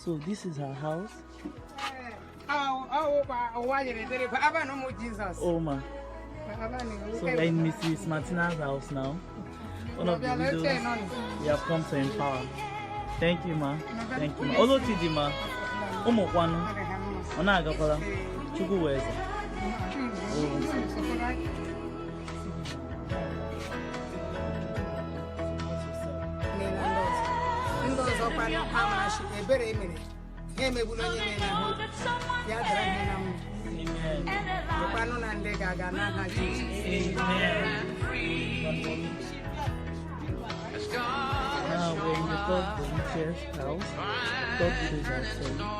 So this is her house. Oh, Ma. So we're in Mrs. Martina's house now. One of the widows we have come to empower. Thank you, ma. Thank you, ma. Olo tidi ma. Omo kwanu. Ona agakola. Chukwu weze. Now we're in the third Delicious house. Third village outside.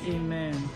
She's Amen.